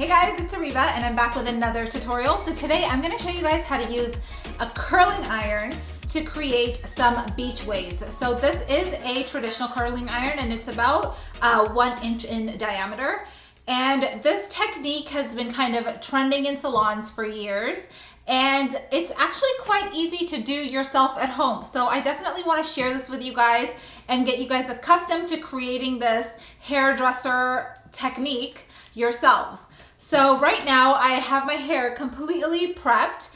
Hey guys, it's Ariba and I'm back with another tutorial. So today I'm going to show you guys how to use a curling iron to create some beach waves. So this is a traditional curling iron and it's about 1 inch in diameter. And this technique has been kind of trending in salons for years. And it's actually quite easy to do yourself at home. So I definitely want to share this with you guys and get you guys accustomed to creating this hairdresser technique yourselves. So right now I have my hair completely prepped.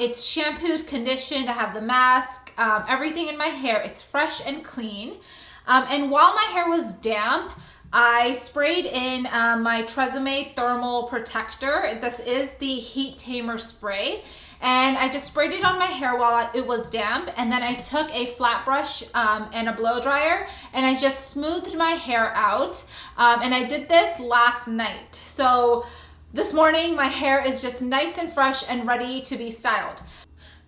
It's shampooed, conditioned, I have the mask, everything in my hair. It's fresh and clean. And while my hair was damp, I sprayed in my TRESemmé thermal protector. This is the heat tamer spray. And I just sprayed it on my hair while it was damp. And then I took a flat brush and a blow dryer and I just smoothed my hair out. And I did this last night. So this morning my hair is just nice and fresh and ready to be styled.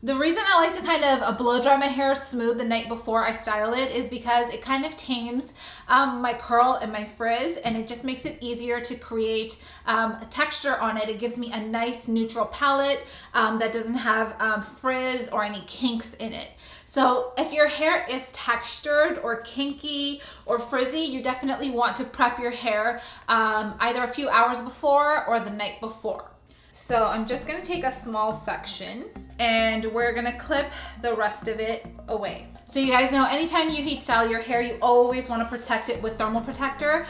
The reason I like to kind of blow dry my hair smooth the night before I style it is because it kind of tames my curl and my frizz, and it just makes it easier to create a texture on it. It gives me a nice neutral palette that doesn't have frizz or any kinks in it. So if your hair is textured or kinky or frizzy, you definitely want to prep your hair either a few hours before or the night before. So I'm just gonna take a small section and we're gonna clip the rest of it away. So you guys know, anytime you heat style your hair, you always wanna protect it with thermal protector.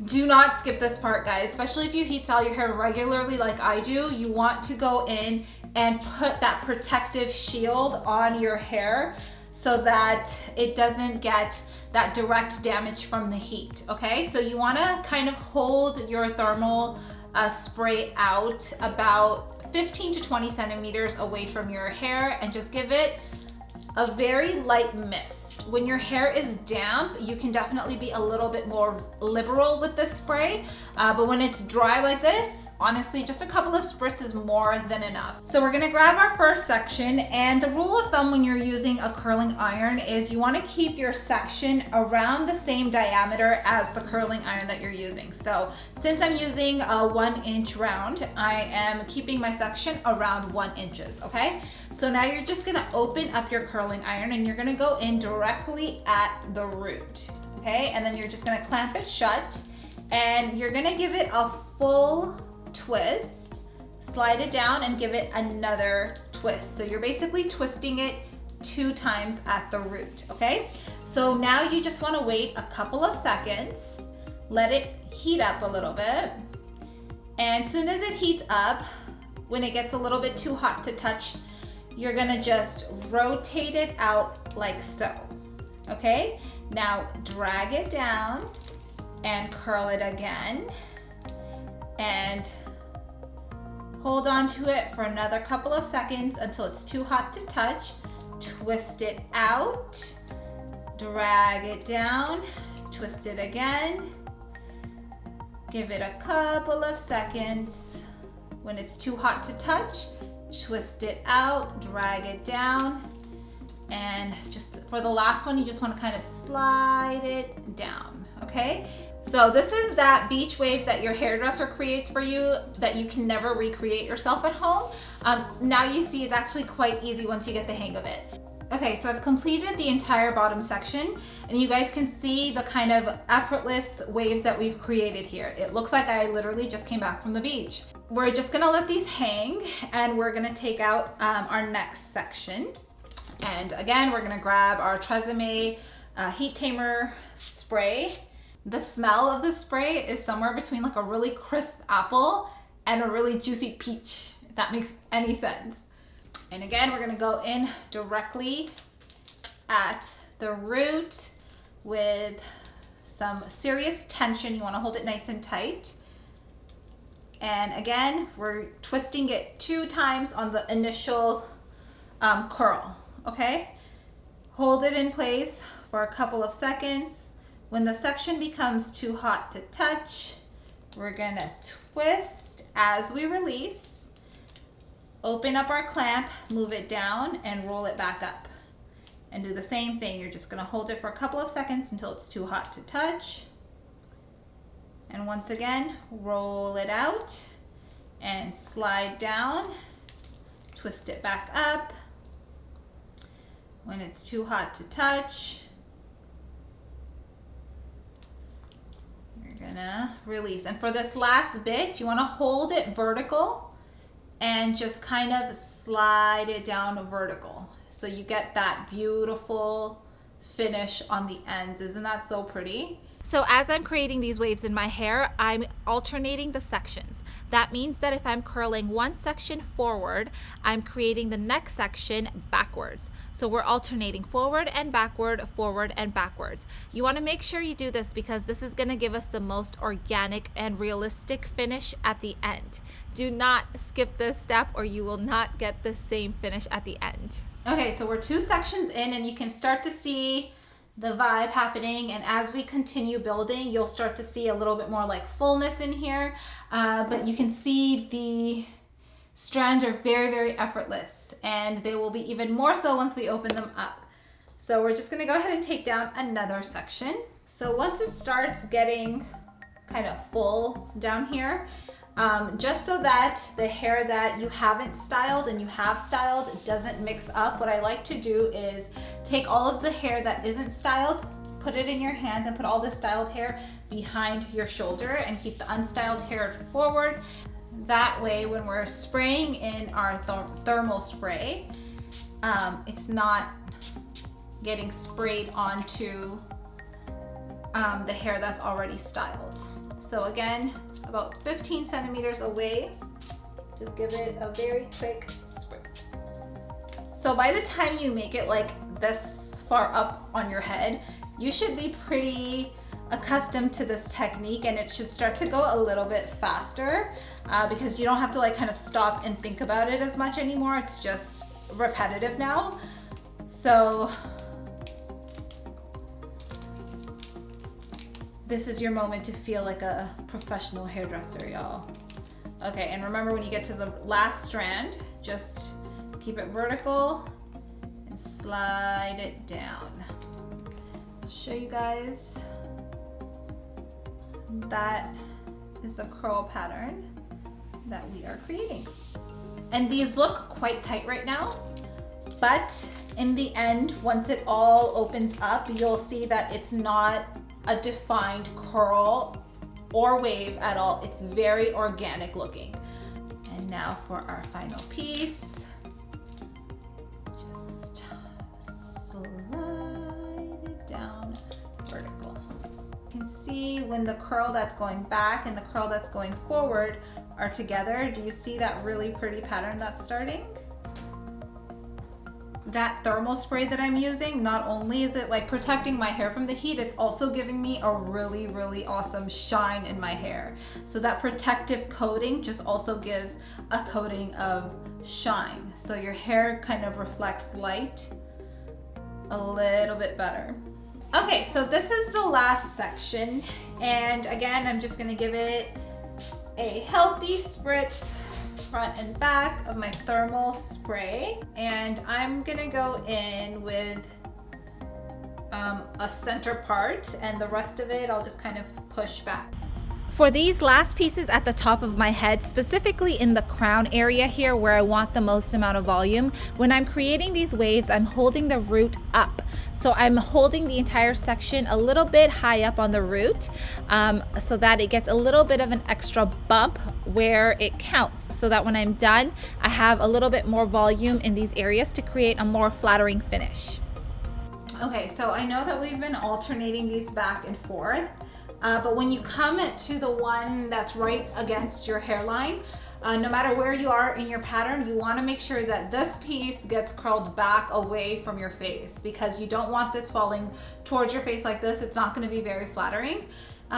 Do not skip this part, guys, especially if you heat style your hair regularly like I do. You want to go in and put that protective shield on your hair so that it doesn't get that direct damage from the heat, okay? So you wanna kind of hold your thermal spray out about 15 to 20 centimeters away from your hair and just give it a very light mist. When your hair is damp, you can definitely be a little bit more liberal with this spray, but when it's dry like this, honestly, just a couple of spritz is more than enough. So we're gonna grab our first section, and the rule of thumb when you're using a curling iron is you wanna keep your section around the same diameter as the curling iron that you're using. So since I'm using a 1 inch round, I am keeping my section around 1 inch, okay? So now you're just gonna open up your curling iron and you're gonna go in directly at the root, okay? And then you're just gonna clamp it shut and you're gonna give it a full twist, slide it down and give it another twist. So you're basically twisting it 2 times at the root, okay? So now you just wanna wait a couple of seconds, let it heat up a little bit, and as soon as it heats up, when it gets a little bit too hot to touch, you're gonna just rotate it out like so, okay? Now drag it down and curl it again and hold on to it for another couple of seconds until it's too hot to touch. Twist it out, drag it down, twist it again, give it a couple of seconds. When it's too hot to touch, twist it out, drag it down, and just for the last one, you just want to kind of slide it down, okay? So this is that beach wave that your hairdresser creates for you that you can never recreate yourself at home. Now you see it's actually quite easy once you get the hang of it. Okay, so I've completed the entire bottom section and you guys can see the kind of effortless waves that we've created here. It looks like I literally just came back from the beach. We're just gonna let these hang and we're gonna take out our next section. And again, we're gonna grab our TRESemmé Heat Tamer spray. The smell of the spray is somewhere between like a really crisp apple and a really juicy peach, if that makes any sense. And again, we're gonna go in directly at the root with some serious tension. You wanna hold it nice and tight. And again, we're twisting it 2 times on the initial curl, okay? Hold it in place for a couple of seconds. When the section becomes too hot to touch, we're gonna twist as we release, open up our clamp, move it down and roll it back up. And do the same thing. You're just gonna hold it for a couple of seconds until it's too hot to touch. And once again, roll it out and slide down, twist it back up. When it's too hot to touch, you're gonna release. And for this last bit, you wanna hold it vertical and just kind of slide it down vertical. So you get that beautiful finish on the ends. Isn't that so pretty? So as I'm creating these waves in my hair, I'm alternating the sections. That means that if I'm curling one section forward, I'm creating the next section backwards. So we're alternating forward and backwards. You want to make sure you do this because this is going to give us the most organic and realistic finish at the end. Do not skip this step or you will not get the same finish at the end. Okay, so we're 2 sections in and you can start to see the vibe happening, and as we continue building, you'll start to see a little bit more like fullness in here, but you can see the strands are very, very effortless, and they will be even more so once we open them up. So we're just gonna go ahead and take down another section. So once it starts getting kind of full down here, just so that the hair that you haven't styled and you have styled doesn't mix up, what I like to do is take all of the hair that isn't styled, put it in your hands and put all the styled hair behind your shoulder and keep the unstyled hair forward. That way when we're spraying in our thermal spray, it's not getting sprayed onto the hair that's already styled. So again, about 15 centimeters away, just give it a very quick spritz. So by the time you make it like this far up on your head, you should be pretty accustomed to this technique and it should start to go a little bit faster because you don't have to like kind of stop and think about it as much anymore. It's just repetitive now. So this is your moment to feel like a professional hairdresser, y'all. Okay, and remember when you get to the last strand, just keep it vertical and slide it down. I'll show you guys. That is a curl pattern that we are creating. And these look quite tight right now, but in the end, once it all opens up, you'll see that it's not a defined curl or wave at all. It's very organic looking. And now for our final piece, just slide it down vertical. You can see when the curl that's going back and the curl that's going forward are together. Do you see that really pretty pattern that's starting? That thermal spray that I'm using, not only is it like protecting my hair from the heat, it's also giving me a really, really awesome shine in my hair. So that protective coating just also gives a coating of shine. So your hair kind of reflects light a little bit better. Okay, so this is the last section. And again, I'm just gonna give it a healthy spritz front and back of my thermal spray, and I'm gonna go in with a center part, and the rest of it I'll just kind of push back. For these last pieces at the top of my head, specifically in the crown area here where I want the most amount of volume, when I'm creating these waves, I'm holding the root up. So I'm holding the entire section a little bit high up on the root so that it gets a little bit of an extra bump where it counts, so that when I'm done, I have a little bit more volume in these areas to create a more flattering finish. Okay, so I know that we've been alternating these back and forth, but when you come to the one that's right against your hairline, no matter where you are in your pattern, you want to make sure that this piece gets curled back away from your face, because you don't want this falling towards your face like this. It's not going to be very flattering.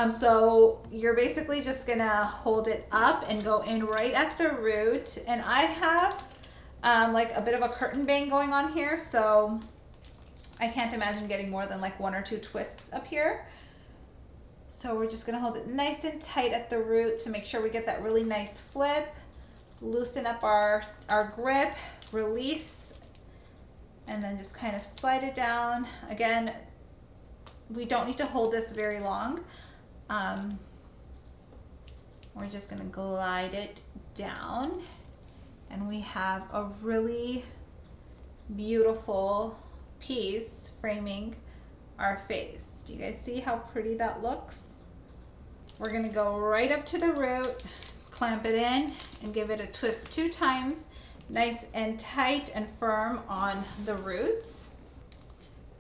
So you're basically just going to hold it up and go in right at the root. And I have like a bit of a curtain bang going on here, so I can't imagine getting more than like 1 or 2 twists up here. So we're just gonna hold it nice and tight at the root to make sure we get that really nice flip. Loosen up our grip, release, and then just kind of slide it down. Again, we don't need to hold this very long. We're just gonna glide it down, and we have a really beautiful piece framing our face. Do you guys see how pretty that looks? We're gonna go right up to the root, clamp it in, and give it a twist 2 times, nice and tight and firm on the roots.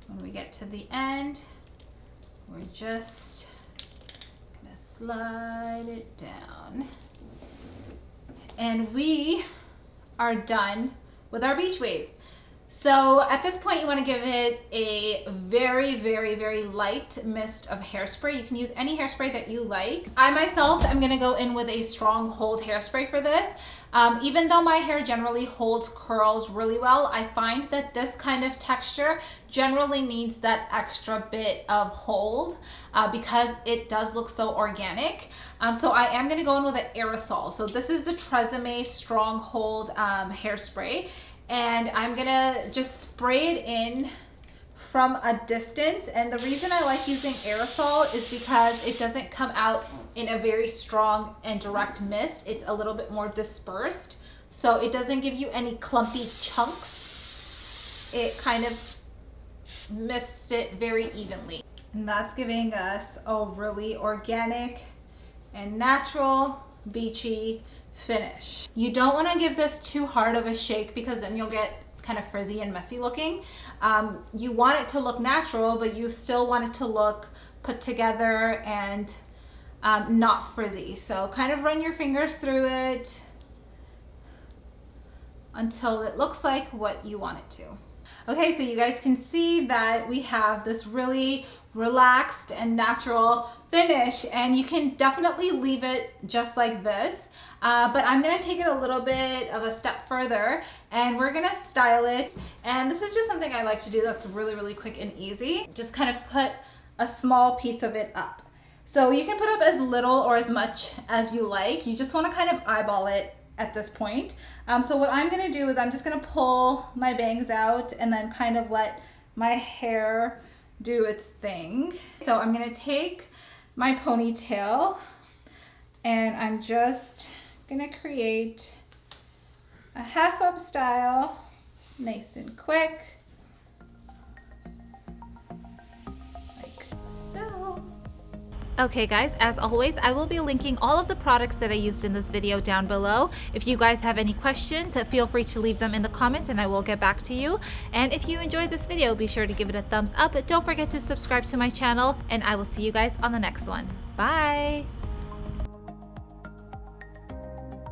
When we get to the end, we're just gonna slide it down. And we are done with our beach waves. So at this point, you want to give it a very, very, very light mist of hairspray. You can use any hairspray that you like. I myself am going to go in with a strong hold hairspray for this. Even though my hair generally holds curls really well, I find that this kind of texture generally needs that extra bit of hold because it does look so organic. So I am going to go in with an aerosol. So this is the TRESemmé Strong Hold hairspray. And I'm gonna just spray it in from a distance. And the reason I like using aerosol is because it doesn't come out in a very strong and direct mist. It's a little bit more dispersed. So it doesn't give you any clumpy chunks. It kind of mists it very evenly. And that's giving us a really organic and natural beachy finish. You don't want to give this too hard of a shake because then you'll get kind of frizzy and messy looking. You want it to look natural, but you still want it to look put together and not frizzy. So kind of run your fingers through it until it looks like what you want it to. Okay, so you guys can see that we have this really relaxed and natural finish, and you can definitely leave it just like this. But I'm gonna take it a little bit of a step further, and we're gonna style it. And this is just something I like to do that's really, really quick and easy. Just kind of put a small piece of it up. So you can put up as little or as much as you like. You just wanna kind of eyeball it at this point. So what I'm gonna do is I'm just gonna pull my bangs out and then kind of let my hair do its thing. So I'm gonna take my ponytail and I'm just gonna create a half up style, nice and quick, like so. Okay guys, as always, I will be linking all of the products that I used in this video down below. If you guys have any questions, feel free to leave them in the comments and I will get back to you. And if you enjoyed this video, be sure to give it a thumbs up. Don't forget to subscribe to my channel, and I will see you guys on the next one. Bye!